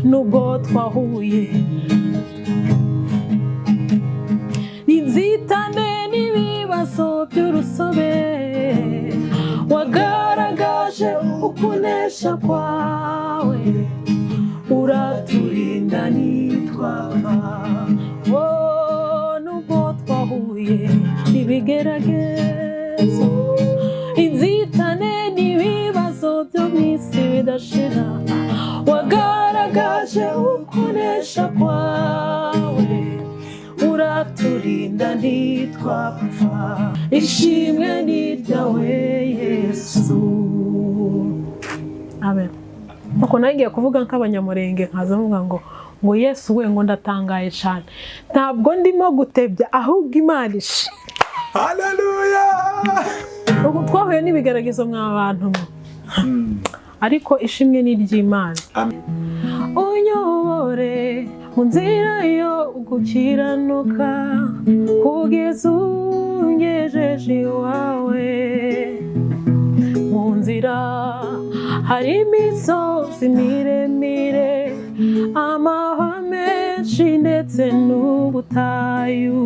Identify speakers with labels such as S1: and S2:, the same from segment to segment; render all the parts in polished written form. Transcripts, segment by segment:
S1: nubwo twahuye n'inzitane n'ibibazo by'urusobe wagaragaje ukunesha kwawe uraturinda nitwapfa nubwo twahuye n'ibigeragezo inzitane n'ibibazo byo mw'isi bidashira wagaragaje ukunesha kwawe uraturinda ntitwapfa ishimwe ni ryawe Yesu. Amen. Uko nagiye kuvuga nk'abanyamurenge nkaza mvuga ngo Yesu we ngo ndatangaye cyane ntabwo ndimo gutebya ahubwo Imana ishi.
S2: Haleluya.
S1: Ubu twahuye n'ibigeragezo mw'abantu ariko ishimwe ni ry'Imana.
S2: Amen.
S1: Unyobore mu nzira yo gukiranuka kugeza ungejeje iwawe mu nzira hari imisozi miremire amahwa menshi ndetse n'ubutayu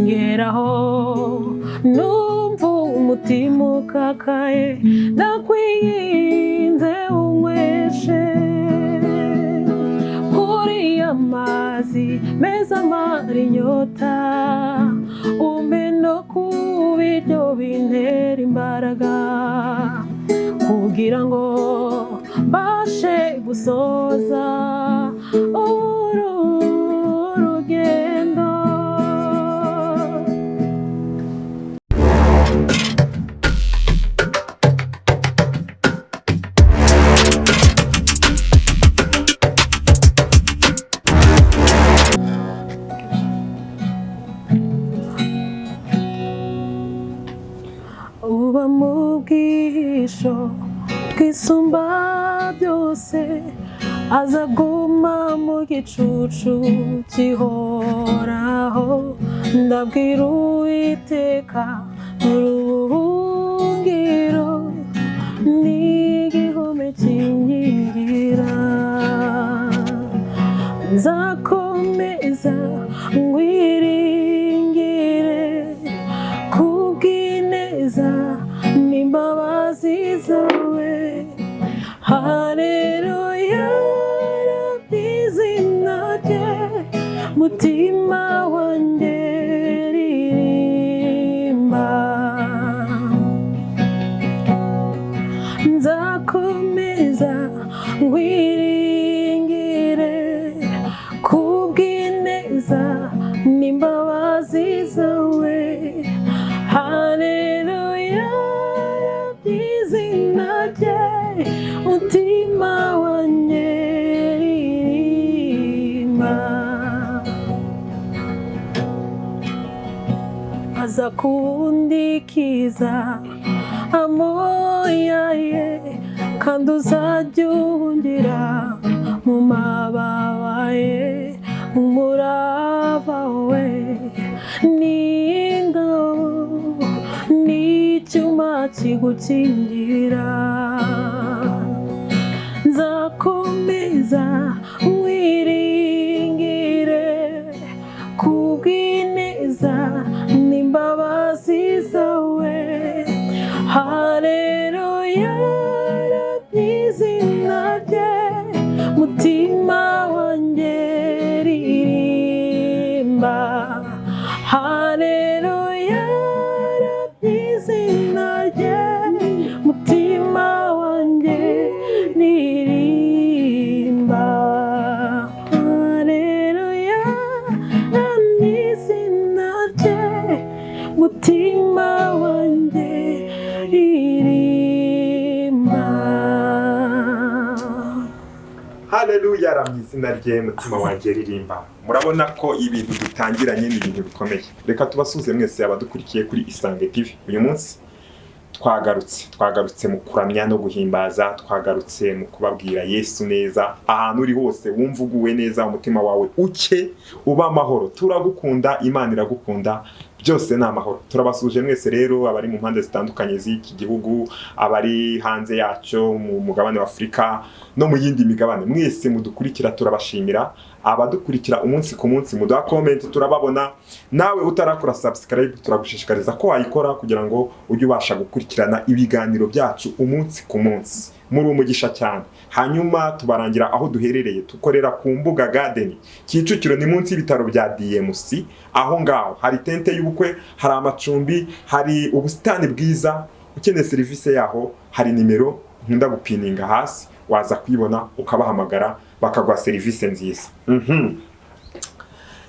S1: ngeraho numva umutima ukakaye ndakwinginze unyweshe kuri amazi meza amara inyota umpe no ku biryo bintera imbaraga kugira ngo mbashe gusoza uru rugendo. Uba mu bwisho bwisumba byose azaguma mu gicucu gihoraho ndabwira Uwiteka uruhungiro n'igihome kinkingira nzakomeza nkwiringire kubw'ineza n'imbabazi zawe. Haleluya izina rye mutima wanjye ririmba nzakomeza nkwiringire kubw'ineza n'imbabazi zawe. Haleluya izina rye mutima wanjye ririmba aza kundikiza amoya ye kandi uzajya uhungira mu mababa ye umurava we n'ingabo n'icyuma kigukingira nzakomeza nkwiringire kubw'ineza n'imbabazi zawe. Haleluya izina rye mutima wanjye ririmba. Haleluya izina rye mutima wanjye ririmba. Haleluya izina rye mutima wanjye ririmba.
S2: Haleluya ramye izina rye mutima wanjye ririmba. Murabona ko ibintu dutangiranye ni ibintu bikomeye. Reka tubasuze mwese abadukurikiye kuri Isange TV. Uyu munsi twagarutse mu kuramya no guhimbaza, twagarutse mu kubabwira Yesu neza. Ahantu uri hose wumva uguwe neza, umutima wawe uke uba amahoro. Turagukunda, Imana iragukunda. byose ni amahoro. Turabasuje mwese rero abari mu mpande zitandukanye z'iki gihugu, abari hanze yacyo mu mugabane wa Afurika no mu yindi migabane, mwese mudukurikira turabashimira. Abadukurikira umunsi ku munsi muduha comment turababona. Nawe utarakora subscribe turagushishikariza ko wayikora kugira ngo ujye ubasha gukurikirana ibiganiro byacu umunsi ku munsi. Muri umugisha cyane. Hanyuma tubarangira aho duherereye, tukorera ku Mbuga Garden Kicukiro, ni munsi y'ibitaro bya DMC. Aho ngaho hari tente y'ubukwe, hari amacumbi, hari ubusitani bwiza. Ukeneye serivisi yaho hari nimero nkunda gupininga hasi, waza kwibona ukabahamagara bakaguha serivisi nziza.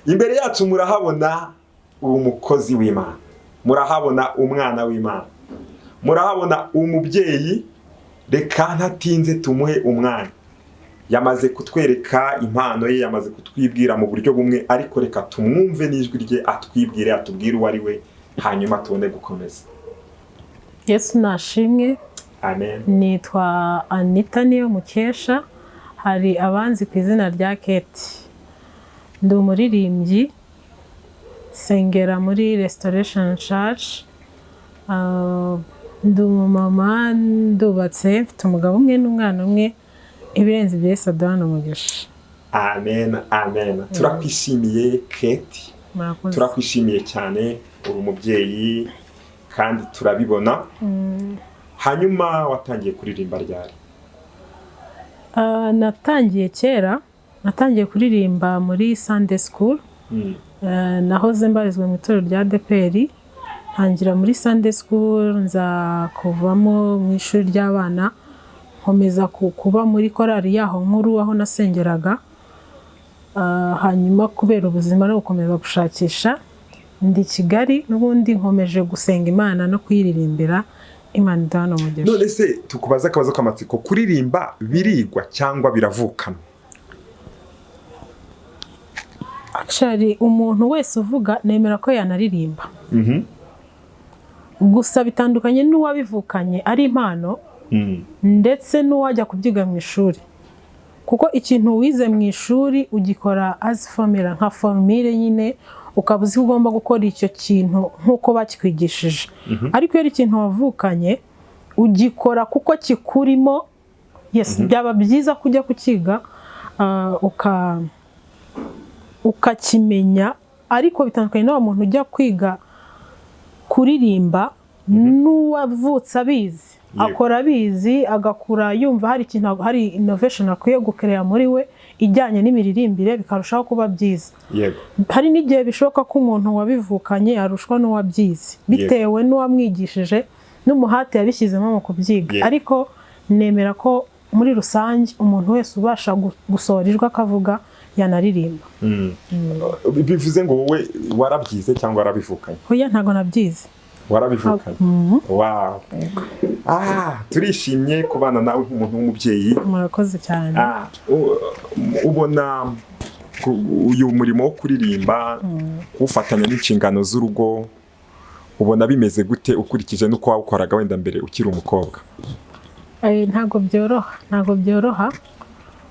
S2: Imbere yacu murahabona umukozi w'Imana, murahabona umwana w'Imana, murahabona umubyeyi. Reka ntatinze tumuhe umwanya. Yamaze kutwereka impano ye, yamaze kutwibwira mu buryo bumwe, ariko reka tumwumve n'ijwi rye atwibwire, atubwire uwo ari we, hanyuma tubone gukomeza.
S1: Yesu nashimwe.
S2: Amen.
S1: Nitwa Anita Niyomukesha, hari abanzi ku izina rya Kate. Ndi umuririmbyi, sengera muri Restoration Church. Ndi umumama, ndubatse, mfite umugabo umwe n'umwana umwe, ibirenze byose aduhana umugisha.
S2: Amen, amen. Turakwishimiye Kate. Turakwishimiye cyane, uri umubyeyi kandi turabibona. Hanyuma watangiye kuririmba ryari?
S1: Natangiye kera, natangiye kuririmba muri Sunday School. Nahoze mbarizwa mu itorero rya ADEPR. Ntangira muri Sunday School, nza kuvamo mu ishuri ry'abana, nkomeza kuba muri korali yaho nkuru aho nasengeraga. Hanyuma kubera ubuzima no gukomeza gushakisha, ndi Kigali n'ubundi nkomeje gusenga Imana no kuyiririmbira. Imana idahana umugisha.
S2: None se tukubaza akabazo k'amatsiko, kuririmba birigwa cyangwa biravukana?
S1: Actually umuntu wese uvuga nemera ko yanaririmba. Gusa bitandukanye n'uwabivukanye ari impano, ndetse n'uwajya kubyiga mu ishuri. Kuko ikintu wize mu ishuri ugikora as formula, nka formule nyine, ukaba uzi ugomba gukora icyo kintu nk'uko bakikwigishije. Ariko iyo ari ikintu wavukanye ugikora kuko kikurimo. Yes, byaba byiza kujya kukiga ukakimenya, ariko bitandukanye n'uwo muntu ujya kwiga kuririmba n'uwavutse abizi. Akora abizi, agakura yumva hari ikintu, hari innovation akwiye gukorera muri we ijyanye n'imiririmbire, bikarushaho kuba byiza.
S2: Yego.
S1: Hari n'igihe bishoboka ko umuntu wabivukanye arushwa n'uwabyize, bitewe n'uwamwigishije n'umuhate yabishyizemo mu kubyiga. Ariko nemera ko muri rusange umuntu wese ubasha gusohorirwa akavuga yanaririmba.
S2: Bivuze ngo wowe warabyize cyangwa warabivukanye?
S1: Oya, ntago nabyize.
S2: Warabivukanye? Wow. Turishimye kubana nawe nk'umuntu w'umubyeyi.
S1: Murakoze cyane.
S2: Ubona uyu murimo wo kuririmba, kuwufatanya n'inshingano z'urugo, ubona bimeze gute ukurikije n'uko wawukoraga wenda mbere ukiri umukobwa?
S1: Ntago byoroha.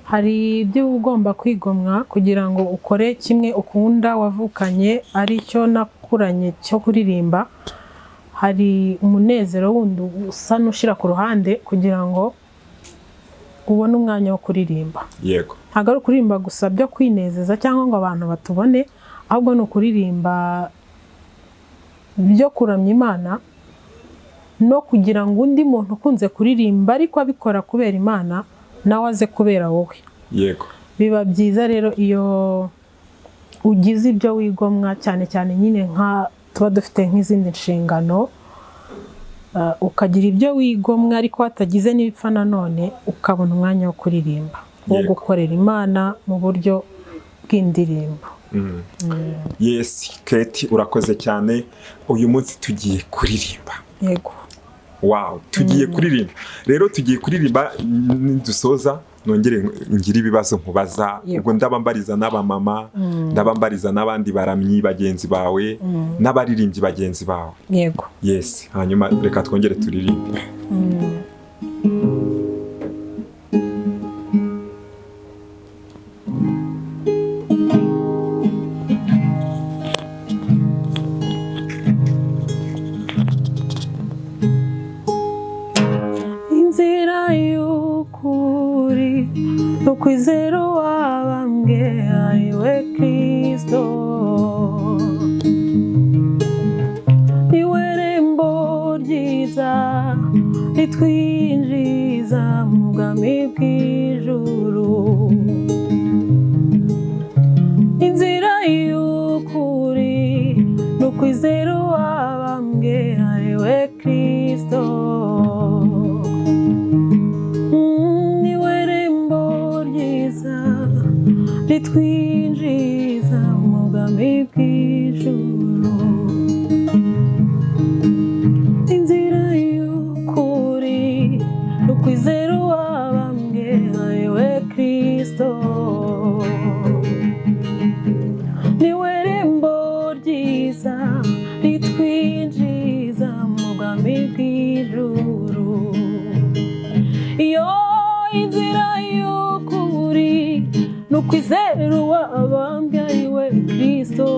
S1: Hari ibyo ugomba kwigomwa kugira ngo ukore kimwe ukunda wavukanye, ari cyo nakuranye cyo kuririmba. Hari umunezero wundi usa n'ushira ku ruhande kugira ngo ubone umwanya wo kuririmba.
S2: Yego.
S1: Ntago ari kuririmba gusa byo kwinezeza cyangwa ngo abantu batubone, ahubwo ni ukuririmba byo kuramya Imana, no kugira ngo undi muntu ukunze kuririmba ariko abikora kubera Imana nawe aze kubera wowe.
S2: Yego.
S1: Biba byiza rero iyo ugize ibyo wigomwa, cyane cyane nyine nka tuba dufite nk'izindi nshingano, ukagira ibyo wigomwa ariko hatagize n'ibipfa nanone, ukabona umwanya wo kuririmba, wo gukorera Imana mu buryo bw'indirimbo.
S2: Yes, Kate, urakoze cyane. Uyu munsi tugiye kuririmba.
S1: Yego.
S2: Wow, tugiye kuririmba. Rero tugiye kuririmba, dusoza nongere ngira ibibazo nkubaza. Ubwo ndabambariza n'abamama, ndabambariza n'abandi baramyi bagenzi bawe, n'abaririmbyi bagenzi bawe.
S1: Yego.
S2: Yes, hanyuma reka twongere turirimbe.
S1: n'ukwizera uwabambwe ari we Kristo. Niwe rembo ryiza ritwinjiza mu bwami bw'ijuru. Inzira y'ukuri n'ukwizera uwabambwe ari we Kristo. Niwe rembo ryiza ritwinjiza mu bwami bw'ijuru. Inzira y'ukuri n'ukwizera uwabambwe ari we Kristo. Niwe rembo ryiza ritwinjiza mu bwami bw'ijuru. Iyo inzira y'ukuri n'ukwizera uwabambwe ari we Kristo.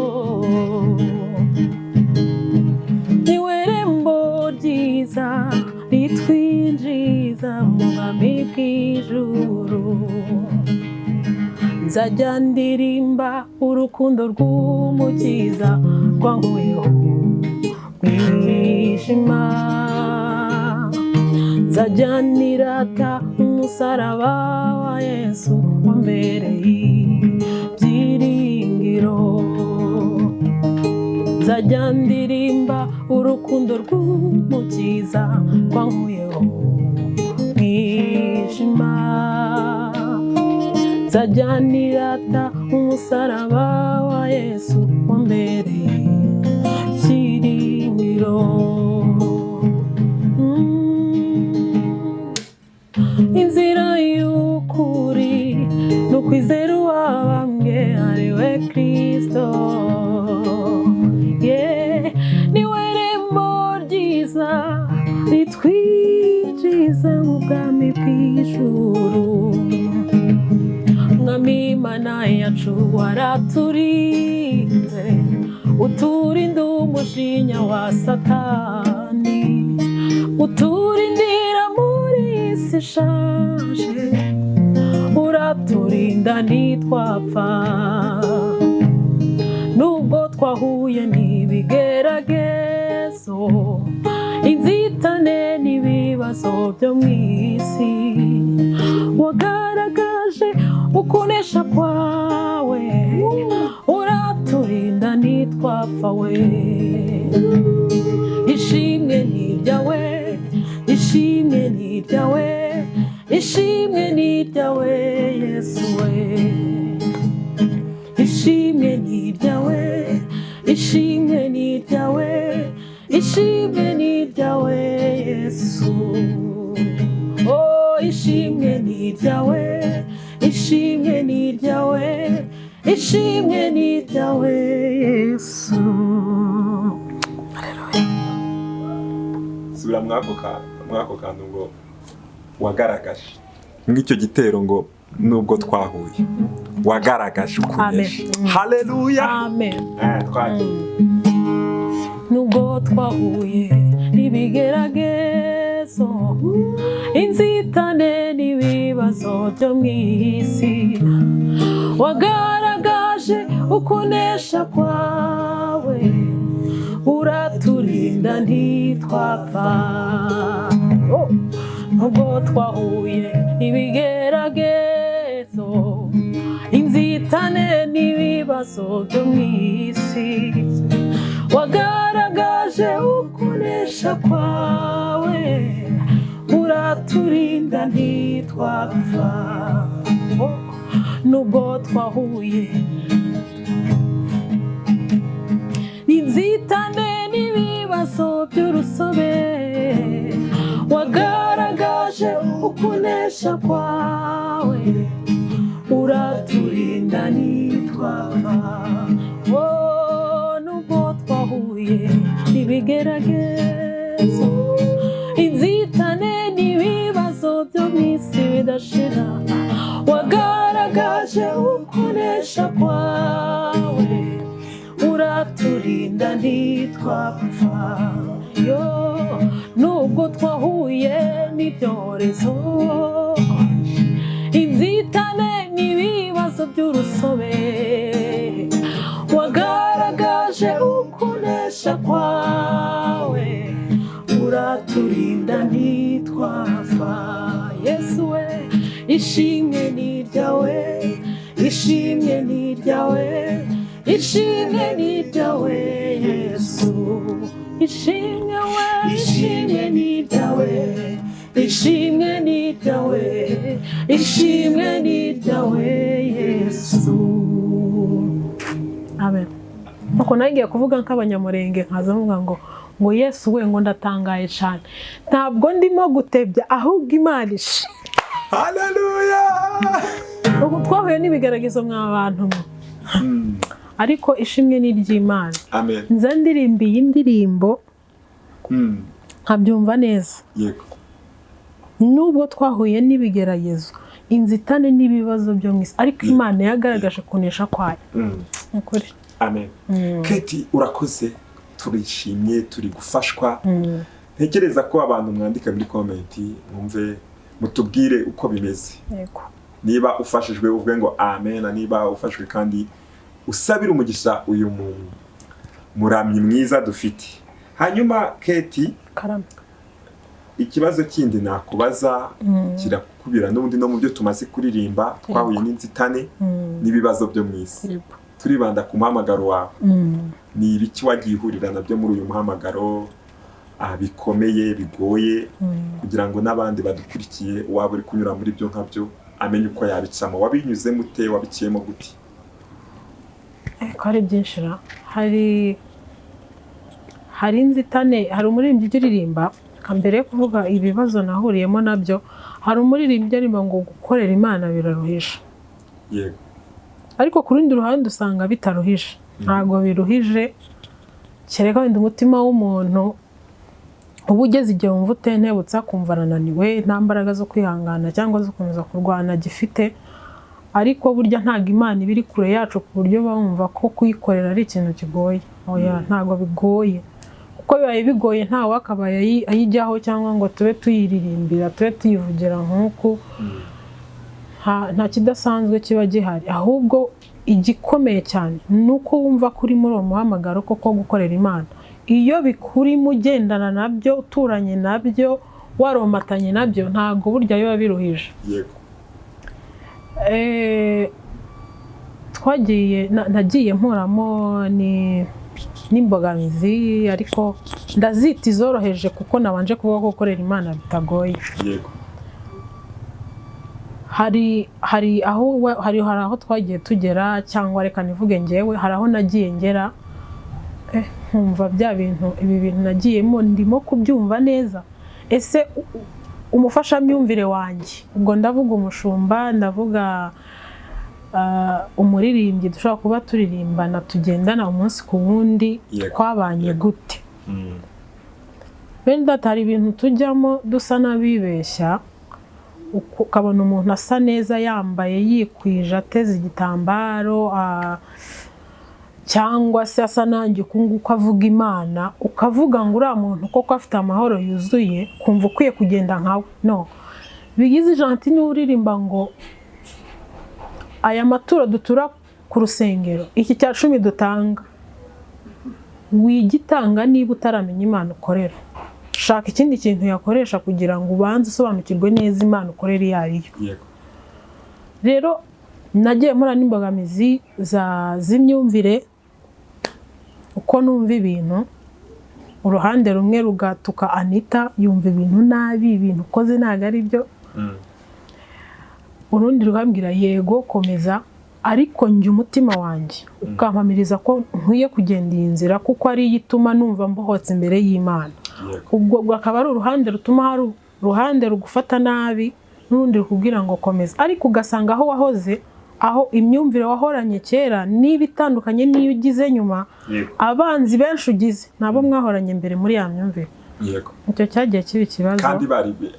S1: Niwe rembo ryiza ritwinjiza mu bwami bw'ijuru. Nzajya ndirimba urukundo rw'umukiza rwankuyeho mwijima. Nzajya nirata umusaraba wa Yesu wambereye ibyiringiro. Nzajya ndirimba urukundo rw'umukiza rwankuyeho mwijima. Nzajya nirata umusaraba wa Yesu wambereye ibyiringiro. Inzira y'ukuri n'ukwizera uwabambwe ari we Kristo. Niwe rembo ryiza ritwinjiza mu bwami bw'ijuru. Mwami Mana yacu waraturinze, uturinda umujinya wa Satani, uturindira muri iyi si ishaje, uraturinda ntitwapfa. Nubwo twahuye n'ibigeragezo, inzitane n'ibibazo byo mu isi, wagaragaje ukunesha kwawe, uraturinda ntitwapfa we. Ishimwe ni iryawe, ishimwe ni iryawe, ishimwe ni iryawe Yesu we. Ishimwe ni iryawe, ishimwe ni iryawe, ishimwe ni iryawe Yesu. Oh, ishimwe ni iryawe, ishimwe ni iryawe, ishimwe ni iryawe Yesu.
S2: Subira mwako kantu ngo wagaragaje nk'icyo gitero ngo nubwo twahuye wagaragaje ukunesha. Haleluya,
S1: amen.
S2: Nubwo
S1: twahuye n'ibigeragezo, inzitane n'ibibazo byo mu isi, wagaragaje ukunesha kwawe, uraturinda ntitwapfa. Nubwo twahuye n'ibigeragezo, inzitane n'ibibazo byo mu isi, wagaragaje ukunesha kwawe, uraturinda ntitwapfa. Nubwo twahuye n'inzitane n'ibibazo by'urusobe, wagaragaje ukunesha kwawe, uraturinda ntitwapfa. Nubwo twahuye n'ibigeragezo, inzitane n'ibibazo byo mu isi bidashira, wagaragaje ukunesha kwawe, uraturinda ntitwapfa. Nubwo twahuye n'ibyorezo, inzitane ibibazo by'urusobe, wagaragaje ukunesha kwawe, uraturinda ntitwapfa. Yesu we, ishimwe ni iryawe, ishimwe ni iryawe, ishimwe ni iryawe Yesu, ishimwe we, ishimwe ni iryawe, ishimwe ni iryawe, ishimwe ni iryawe Yesu. Amen. Nuko nagiye kuvuga nk'abanyamurenge nkaza mvuga ngo Yesu we, ngo ndatangaye cyane, ntabwo ndimo gutebya ahubwo Imana ishimwe.
S2: Haleluya.
S1: Ubu twahuye n'ibigeragezo mw'abantu ariko ishimwe ni iry'Imana.
S2: Amen.
S1: Nza ndirimba iyi ndirimbo nkabyumva neza.
S2: Yego.
S1: Nubwo twahuye n'ibigeragezo, inzitane n'ibibazo byo mw'isi, ariko Imana yagaragaje kunesha kwayo. Ukuri.
S2: Amen. Keti, urakoze, turishimye, turi gufashwa. Ntekereza ko abantu mwandika muri comment mwumve mutubwire uko bimeze.
S1: Yego.
S2: Niba ufashijwe uvuge ngo amen, niba ufashijwe kandi usabira umugisha uyu muramyi mwiza dufite. Hanyuma Keti,
S1: karame,
S2: ikibazo kindi nakubaza kirakubira n'ubundi no mu byo tumaze kuririmba, twahuye n'inzitane n'ibibazo byo mw'isi. Turibanda ku muhamagaro wawe. Ni ibiki wagiye uhurira nabyo muri uyu muhamagaro bikomeye bigoye, kugira ngo n'abandi badukurikiye waba uri kunyura muri byo nkabyo amenye uko yabicamo? Wabinyuze mute, wabiciyemo gute?
S1: Ko ari byinshi ra. Hari inzitane, hari umuririmbyi uririmba, mbere yo kuvuga ibibazo nahuriyemo nabyo, hari umuririmbyi arimo ngo gukorera Imana biraruhisha.
S2: Yego.
S1: Ariko ku rundi ruhande usanga bitaruhije. Ntabwo biruhije, kereka wenda umutima w'umuntu uba ugeze igihe wumva utentebutsa, kumva arananiwe, nta mbaraga zo kwihangana cyangwa zo gukomeza kurwana agifite. Ariko burya ntabwo Imana iba iri kure yacu ku buryo bumva ko kuyikorera ari ikintu kigoye. Oya, ntabwo bigoye. Kuko bibaye bigoye nta wakabaye ayijyaho cyangwa ngo tube tuyiririmbira, tube tuyivugira nk'uko. Nta kidasanzwe kiba gihari, ahubwo igikomeye cyane ni uko wumva kuri muri uwo muhamagaro koko gukorera Imana. Iyo bikurimo ugendana nabyo, uturanye nabyo, waromatanye nabyo, ntabwo burya biba biruhije.
S2: Yego.
S1: Nagiye mporamo n'imbogamizi, ariko ndazita izoroheje kuko nabanje kuvuga ko gukorera Imana bitagoye.
S2: Yego.
S1: Hari aho twagiye tugera, cyangwa reka nivuge ngewe, hari aho nagiye ngera nkumva bya bintu, ibi bintu nagiyemo ndimo kubyumva neza. Ese umufashamyumvire wanjye, ubwo ndavuga umushumba, ndavuga umuririmbyi dushobora kuba turirimbana tugendana umunsi ku wundi, twabanye gute? Bene data, hari ibintu tujyamo dusa n'abibeshya, ukabona umuntu asa neza yambaye yikwije ateze igitambaro, cyangwa se asa nanjye uko avuga Imana, ukavuga ngo uriya muntu koko afite amahoro yuzuye, kumva ukwiye kugenda nkawe. No, bigize ijambo n'uririmba ngo aya maturo dutura ku rusengero, iki cya 10 dutanga, wigitanga niba utaramenya Imana ukorera. Shaka ikindi kintu yakoresha kugira ngo ubanze usobanukirwe neza Imana ukorera iyo ari yo.
S2: Yego.
S1: Rero nagiye mpura n'imbogamizi z'imyumvire, uko numva ibintu, uruhande rumwe rugatuka Anita, yumva ibintu nabi, ibintu ukoze ntabwo ari byo. Urundi rugambwira yego komeza, ariko njye umutima wanjye ukampamiriza ko nkwiye kugenda iyi nzira kuko ari yituma numva mbohotse imbere y'Imana. Ubwo akaba ari uruhande rutuma hari uruhande rugufata nabi, n'urundi rukubwira ngo komeza, ariko ugasanga aho wahoze, aho imyumvire wahoranye kera niba itandukanye n'iyo ugize nyuma. Abanzi benshi ugize nabo mwahoranye mbere muri ya myumvire.
S2: Yego.
S1: Icyo cyagiye kiba ikibazo,
S2: kandi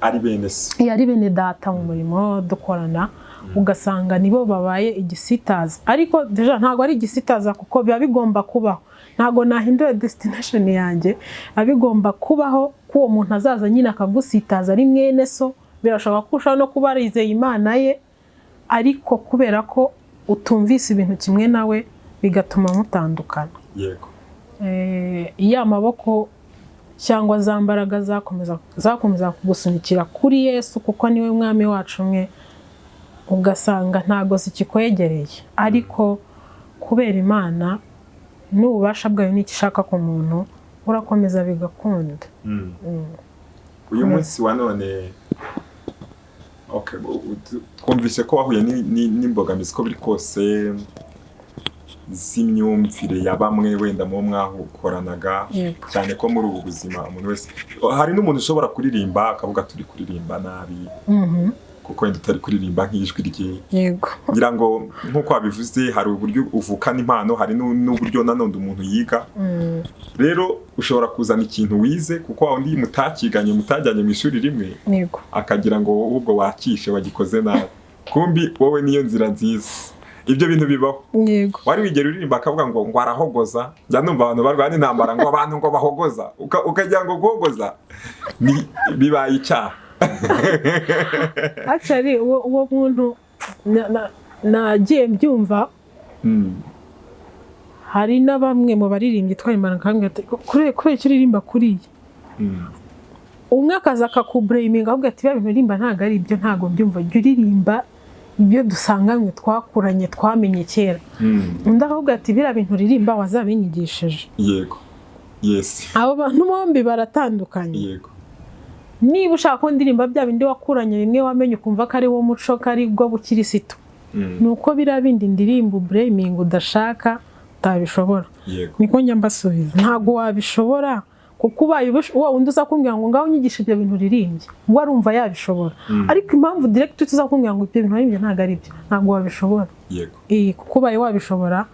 S2: ari bene se,
S1: ari bene data mu murimo dukorana, ugasanga nibo babaye igisitaza. Ariko deja ntabwo ari igisitaza kuko biba bigomba kubaho. Ntabwo nahindura destination yanjye, abigomba kubaho ko uwo muntu azaza nyine akagusitaza ari mwene so. Birashoboka ko ushobora no kuba arizeye Imana ye, ariko kubera ko utumvise ibintu kimwe nawe bigatuma mutandukana.
S2: Yego.
S1: Iyo amaboko cyangwa za mbaraga zakomeza kugusunikira kuri Yesu kuko niwe mwami wacu umwe, ugasanga ntago zikikwegereye, ariko kubera Imana n'ububasha bwayo n'icyo ishaka ku muntu urakomeza bigakunda.
S2: Uyu munsi wa none twumvise ko wahuye n'imbogamizi ko biri kose z'imyumvire ya bamwe wenda mu mwakoranaga, cyane ko muri ubu buzima umuntu wese hari n'umuntu ushobora kuririmba akavuga turi kuririmba nabi kuko wenda utari kuririmba nk'ijwi rye.
S1: Yego.
S2: Ngira ngo nk'uko wabivuze hari uburyo uvukana impano, hari n'uburyo nanone umuntu yiga. Rero ushobora kuzana ikintu wize kuko undi mutajyanye mu ishuri rimwe, akagira ngo ubwo wakishe wagikoze nabi, kumbi wowe niyo nzira nziza. Ibyo bintu bibaho.
S1: Yego.
S2: Wari wigera uririmba akavuga ngo arahogoza, njya numva abantu barwana intambara ngo abantu ngo bahogoza, ukagira ngo guhogoza bibaye icyaha.
S1: Actually uwo muntu nagiye mbyumva, hari na bamwe mu baririmbyi twarimbana kandi kure icyo uririmba kuriye, umwe akaza akakubraminga avuga ati bintu uririmba ntago ari ibyo, ntago mbyumva, jya uririmba ibyo dusanganywe twakuranye twamenye kera. Undi akavuga ati biriya bintu uririmba wazabinyigishije.
S2: Yego. Yes.
S1: Abo bantu bombi baratandukanye.
S2: Yego.
S1: Niba ushaka ko ndirimba bya bindi wakuranye bimwe wamenye ukumva ko ari wo muco, ko ari bwo bukirisitu, nuko biriya bindi ndirimba braminga udashaka utabishobora. Niko njya mbasubiza, ntago wabishobora kuko ubaye undi uza kumbwira ngo ngaho unyigisha ibyo bintu uririmbye, ngo arumva yabishobora, ariko impamvu direct tuza kumbwira ngo ibyo bintu uririmbye ntago ari byo, ntago wabishobora.
S2: Yego.
S1: Kuko ubaye wabishobora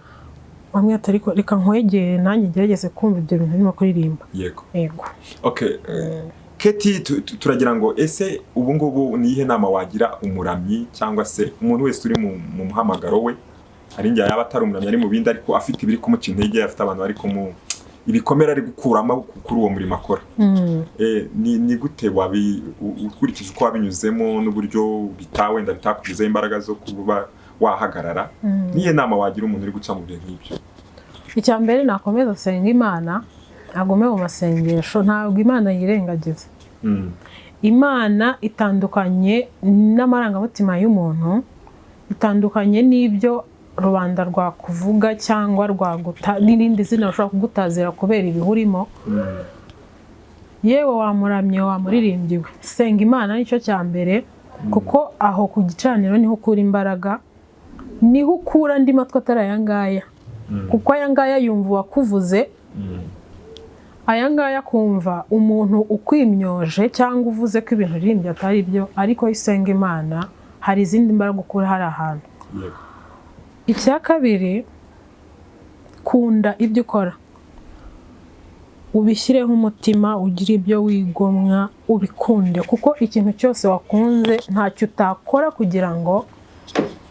S1: bamwe atari reka nkwegere nanjye ngerageze kumva ibyo bintu urimo kuririmba.
S2: Yego.
S1: Yego.
S2: Okay. Keti, turagira ngo ese ubu ngubu nihe nama wagira umuramyi cyangwa se umuntu wese uri mu muhamagaro we, hari njya yaba atari umuramyi ari mu bindi ariko afite ibiri kumuca intege, afite abantu bari ibikomera ari gukuramo kuri uwo murimo akora. Ni gute ukurikije uko wabinyuzemo n'uburyo wenda bitakugizeho imbaraga zo kuba wahagarara, nihe nama wagira umuntu uri guca mu bihe nk'ibyo?
S1: Icya mbere nakomeza asenga Imana, agume mu masengesho, ntabwo Imana yirengagiza. Imana itandukanye n'amarangamutima y'umuntu, itandukanye n'ibyo rubanda rwakuvuga cyangwa n'irindi zina rushobora kugutazira kubera ibihurimo. Yewe wamuramye wamuririmbyi we, senga Imana nicyo cya mbere, kuko aho ku gicaniro niho ukura imbaraga, niho ukura andi matwi atari aya ngaya, kuko aya ngaya yumva uwakuvuze, aya ngaya kumva umuntu ukwimyoje cyangwa uvuze ko ibintu uririmbye atari byo, ariko isenga Imana hari izindi mbaraga ukura hari ahantu. Icya kabiri, kunda ibyo ukora, ubishyireho umutima, ugire ibyo wigomwa, ubikunde, kuko ikintu cyose wakunze ntacyo utakora kugira ngo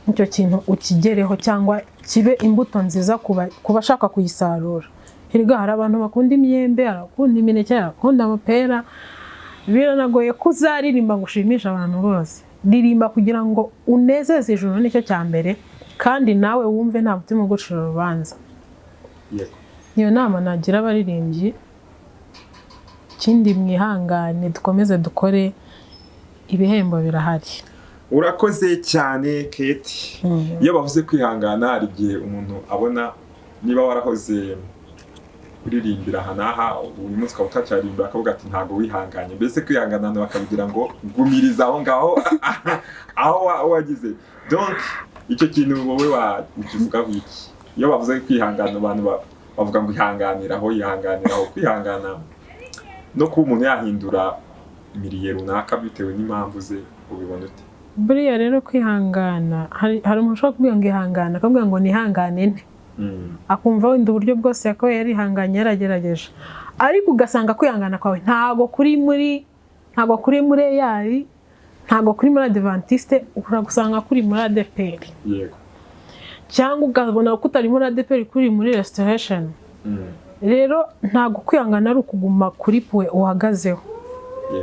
S1: icyo kintu ukigereho cyangwa kibe imbuto nziza ku bashaka kuyisarura. Hirya hari abantu bakunda imyembe, arakunda imineke, arakunda amapera, biranagoye ko uzaririmba ngo ushimishe abantu bose. Ririmba kugira ngo unezeze ijuru, nicyo cya mbere, kandi nawe wumve nta mutima ugucira urubanza. Niyo nama nagira abaririmbyi. Ikindi mwihangane, dukomeze dukore, ibihembo birahari.
S2: Urakoze cyane Keti. Iyo bavuze kwihangana, hari igihe umuntu abona niba warahoze kuririmbira aha n'aha, uyu munsi ukaba utacyaririmba akavuga ati ntabwo wihanganye. Mbese kwihangana bakavugira ngo gumiriza aho ngaho aho wagize. Donc icyo kintu wowe wakivugaho iki? Iyo bavuze kwihangana abantu bavuga ngo ihanganiraho, kwihangana no kuba umuntu yahindura imiriye runaka bitewe n'impamvu ze, ubibona ute?
S1: Buriya rero kwihangana, hari umuntu ushobora kubwira ngo ihangana, akavuga ngo nihangane nte, akumva wenda uburyo bwose yakabaye yarihanganye yaragerageje, ariko ugasanga kwihangana kwawe ntago kuri muri eyari, ntago kuri muri Adventiste, uragusanga kuri muri ADPR.
S2: Yego.
S1: Cyangwa ukabona ko utari muri ADPR, kuri muri Restoration. Rero ntago kwihangana ari ukuguma kuri pwe uhagazeho.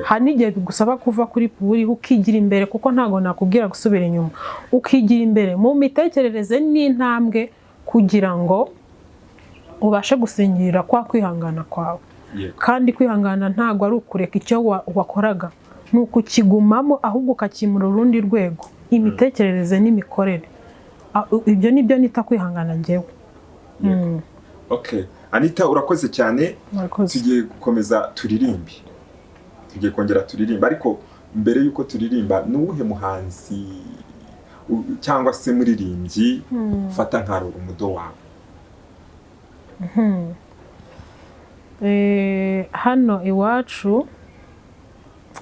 S1: hari n'igihe bigusaba kuva kuri puri ukigira imbere, kuko ntabwo nakubwira gusubira inyuma, ukigira imbere mu mitekerereze n'intambwe kugira ngo ubashe gusingira kwa kwihangana kwawe. Kandi kwihangana ntabwo ari ukureka icyo wakoraga, ni ukukigumamo ahubwo ukakimura urundi rwego, imitekerereze n'imikorere. Ibyo nibyo nita kwihangana njyewe.
S2: Okay, Anita urakoze cyane. Tugiye gukomeza turirimbe, tugiye kongera turirimba, ariko mbere yuko turirimba nuwuhe muhanzi cyangwa se muririmbyi ufata nka umudo wawe?
S1: Hano iwacu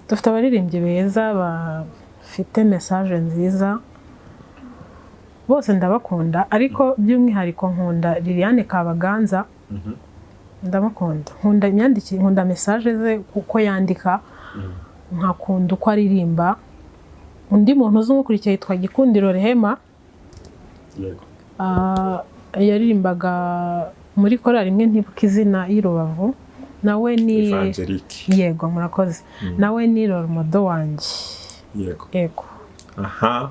S1: dufite abaririmbyi beza bafite message nziza, bose ndabakunda, ariko by'umwihariko nkunda Liliane Kabaganza. Ndamukunda, nkunda imyandikire, nkunda message ze kuko yandika, nkakunda uko aririmba. Undi muntu uzumukurikiye yitwa Gikundiro Rehema. Yaririmbaga muri korali imwe ntibuka izina y'Irubavu, nawe ni
S2: Evangelique.
S1: Yego, murakoze. Nawe ni role model wanjye. Yego.
S2: Aha.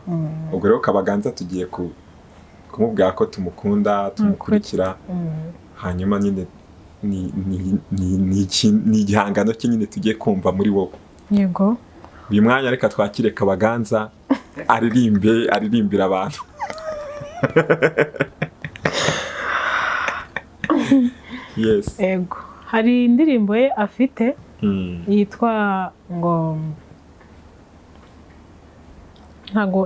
S2: Ubwo rero Kabaganza tugiye kumubwira ko tumukunda, tumukurikira. Hanyuma nyine ni igihangano cye nyine tugiye kumva muri wowe.
S1: Yego.
S2: Uyu mwanya reka twakire Kabaganza aririmbira abantu. Yes.
S1: Yego. Hari indirimbo ye afite yitwa ngo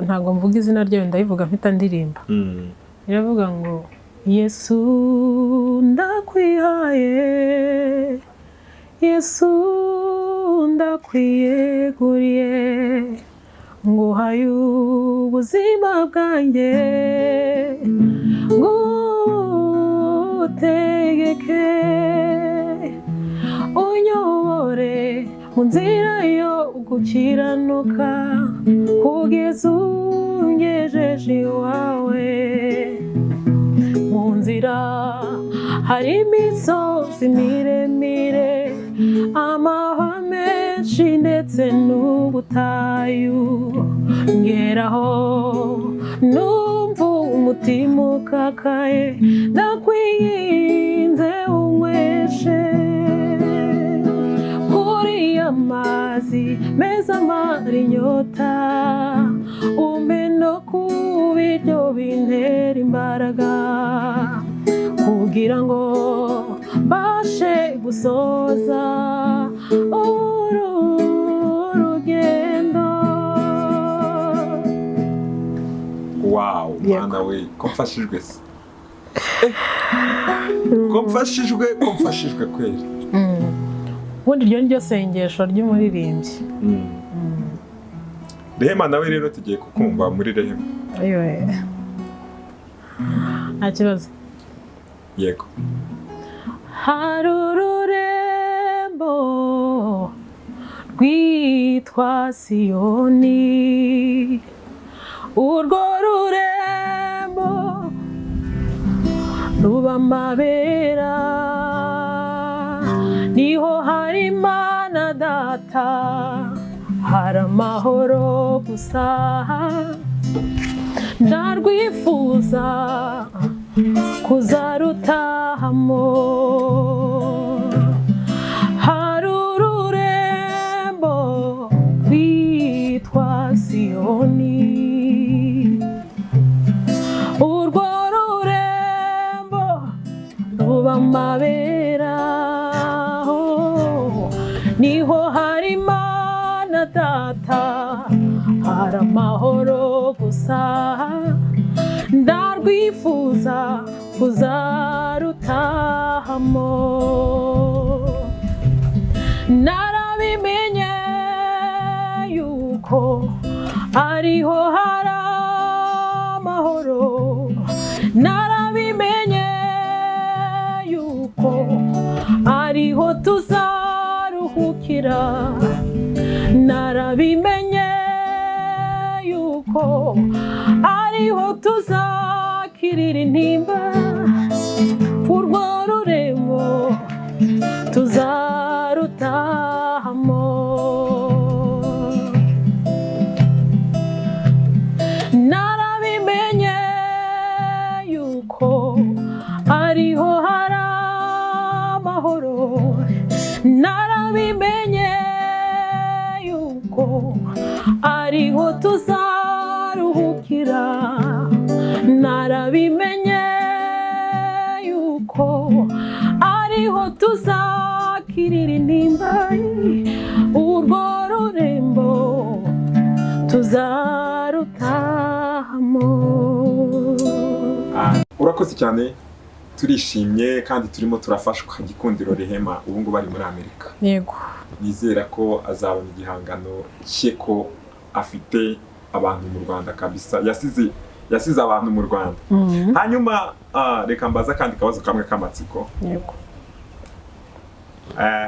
S1: ntago mvuga izina ryayo, ndayivuga mpita ndirimba. Iravuga ngo Yesu ndakwihaye, Yesu ndakwiyeguriye, nguhaye ubuzima bwanjye, ngutegeke, unyobore mu nzira yo gukiranuka, kugeza ungejeje iwawe. Mu nzira hari imisozi miremire, amahwa menshi ndetse n'ubutayu, ngeraho numva umutima ukakaye, ndakwinginze unyweshe kuri amazi meza amara inyota, umpe no ku biryo bintera imbaraga, kugira ngo mbashe gusoza uru rugendo.
S2: Wow, mwana we, ko mfashijwe se. Ko mfashijwe kweli.
S1: Ubundi iryo niryo sengesho ry'umuririmbyi.
S2: Rehema nawe rero tugiye kukumva muri Rehema.
S1: Ayoye. Nta kibazo.
S2: Yego.
S1: Hari ururembo rwitwa Siyoni, urwo rurembo ruba amabera, niho hari Imana Data, hari amahoro gusa, ndarwifuza kuzarutahamo. Hari ururembo rwitwa Siyoni, urwo rurembo ruba amabera, niho hari Imana Data, hari amahoro gusa, ndarwifuza kuzarutahamo. Narabimenye yuko ariho hari amahoro, narabimenye yuko ariho tuzaruhukira, narabimenye yuko ariho tuzakirira intimba, urwo rurembo tuzarutahamo.
S2: urakoze cyane, turishimye kandi turimo turafashwa. Gikundiro Rehema ubu ngubu ari muri Amerika.
S1: Yego.
S2: Nizera ko azabona igihangano cye, ko afite abantu mu Rwanda kabisa, yasize abantu mu Rwanda. Hanyuma reka mbaza kandi kabazo kamwe k'amatsiko.
S1: Yego.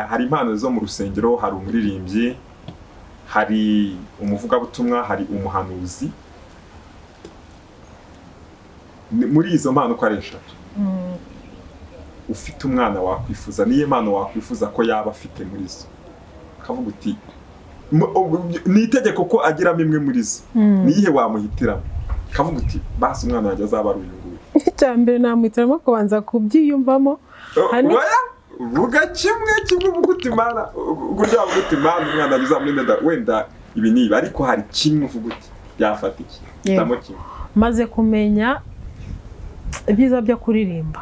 S2: Hari impano zo mu rusengero, hari umuririmbyi, hari umuvugabutumwa, hari umuhanuzi. Muri izo mpano uko ari eshatu, ufite umwana wakwifuza, niyo mpano wakwifuza ko yaba afite muri zo, kavuga uti ni itegeko ko agiramo imwe muri zo, niyihe wamuhitiramo? Kavuga uti basi umwana wanjye azaba ari uyu nguyu.
S1: Icya mbere namuhitiramo kubanza kubyiyumvamo.
S2: Vuga kimwe uvuga uti mana, gurya uvuga uti mana umwana wanjye uzamurinde wenda ibi niba, ariko hari kimwe uvuga uti byafata iki? Hitamo kimwe.
S1: Maze kumenya ibyiza byo kuririmba,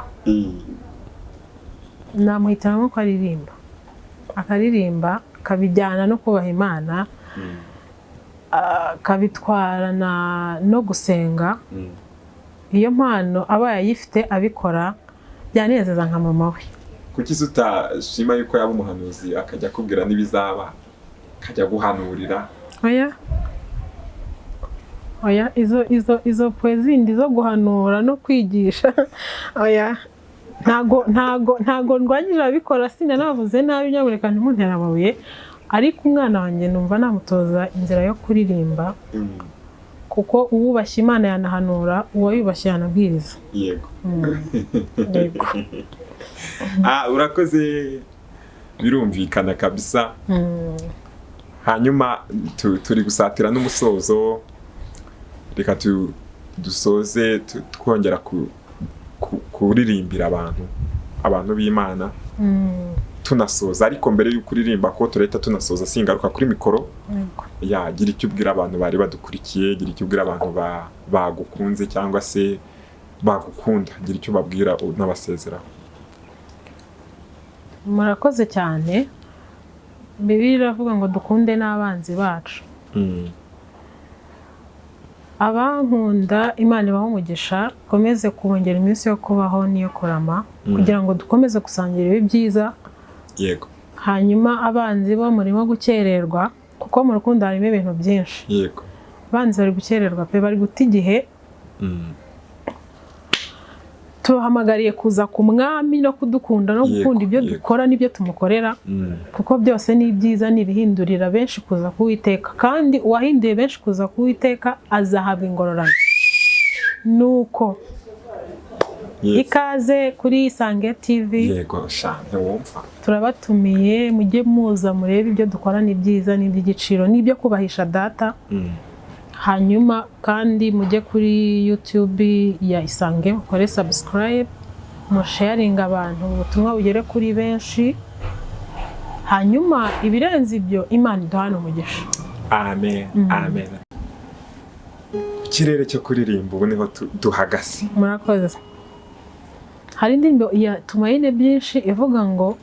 S1: namuhitiramo ko aririmba, akaririmba, akabijyana no kubaha Imana, akabitwarana no gusenga. Iyo mpano aba yayifite abikora byanezeza nka mama we.
S2: Kuki utashima yuko yaba umuhanuzi akajya akubwira n'ibizaba, akajya guhanurira?
S1: Oya, izo poezindi zo guhanura no kwigisha, oya, ntago ndwanyije abikora, sinanavuze nabi, nyabureka ntimuntera amabuye, ariko umwana wanjye numva namutoza inzira yo kuririmba, kuko uwubashye Imana yanahanura, uwo yubashye yanabwiriza.
S2: Yego. Yego. Urakoze, birumvikana kabisa. Hanyuma turi gusatira n'umusozo, reka dusoze twongera kuririmbira abantu b'Imana, tunasoza. Ariko mbere y'uko uririmba ko turahita tunasoza, singaruka kuri mikoro. Gira icyo ubwira abantu bari badukurikiye, gira icyo ubwira abantu bagukunze cyangwa se bagukunda, gira icyo babwira n'abasezeraho.
S1: Murakoze cyane. Bibiliya iravuga ngo dukunde n'abanzi bacu. Abankunda Imana ibahe umugisha, komeze kubongera iminsi yo kubaho n'iyo kurama, kugira ngo dukomeze gusangira ibi byiza.
S2: Yego.
S1: Hanyuma abanzi bo murimo gukererwa, kuko mu rukundo harimo ibintu byinshi.
S2: Yego.
S1: Abanzi bari gukererwa pe, bari guta igihe. Tuhamagariye kuza ku mwami no kudukunda no gukunda ibyo dukora n'ibyo tumukorera, kuko byose ni byiza, nibihindurira benshi kuza kuwiteka, kandi uwahinduye benshi kuza kuwiteka azahabwa ingororano. Nuko ikaze kuri Isange TV.
S2: Yego shante wumva,
S1: turabatumiye mujye muza murebe ibyo dukora, ni byiza, ni iby'igiciro, n'ibyo kubahisha data. Hanyuma kandi mujye kuri YouTube ya Isange, mukore subscribe, musharinga abantu, ubutumwa bugere kuri benshi. Hanyuma ibirenze ibyo, Imana iduhane umugisha.
S2: Amen. Amen. Ikirere cyo kuririmba ubu niho duhagaze.
S1: Murakoze. Hari indirimbo ya Tumaine byinshi ivuga ngo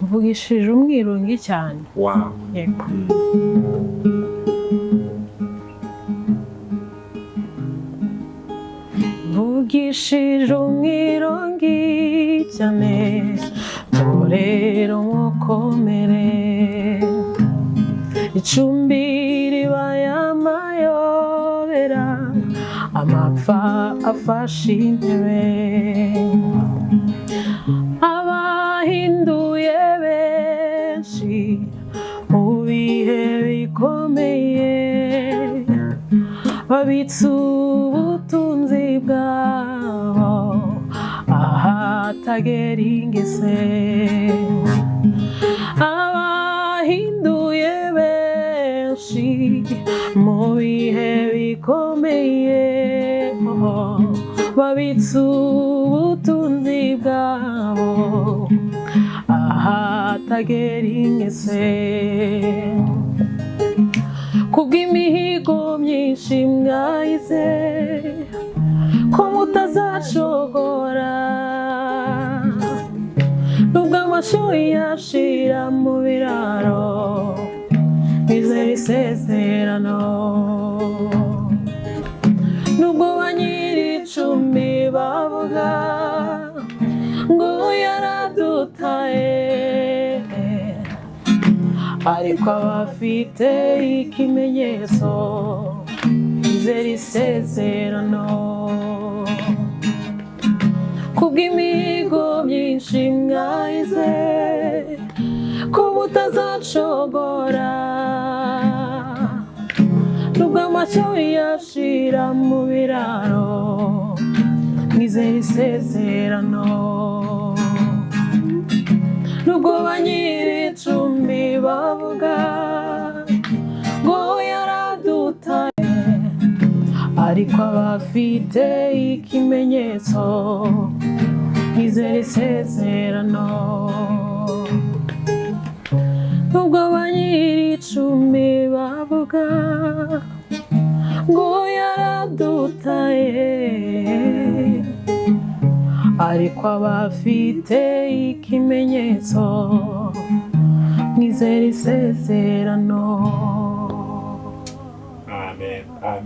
S1: mvugishije umwirungi cyane.
S2: Wow.
S1: Yego. Mvugishije umwirungi cyane, torero mukomere, icumbi ribaye amayobera, amapfa afashe intebe, abahinduye benshi mu bihe bikomeye, babitse ubutunzi bwabo ahatagera ingese, abahinduye benshi mu bihe bikomeye, babitse ubutunzi bwabo ahatagera ingese. Kubw'imihigo myinshi mwahize, ko mutazacogora, nubwo amashuri yashira mu biraro, bizera isezerano, nubwo ba nyir'icumbi bavuga ariko abafite ikimenyetso bizera isezerano. Kubw'imihigo myinshi mwahize ko mutazacogora, nubwo amashyo yashira mu biraro mwizera isezerano. Nubwo ba nyir'icumbi bavuga ngo yaradutaye, ariko abafite ikimenyetso bizera isezerano. Nubwo ba nyir'icumbi bavuga ngo yaradutaye, ariko abafite ikimenyetso mwizera isezerano.
S2: Amen. Amen.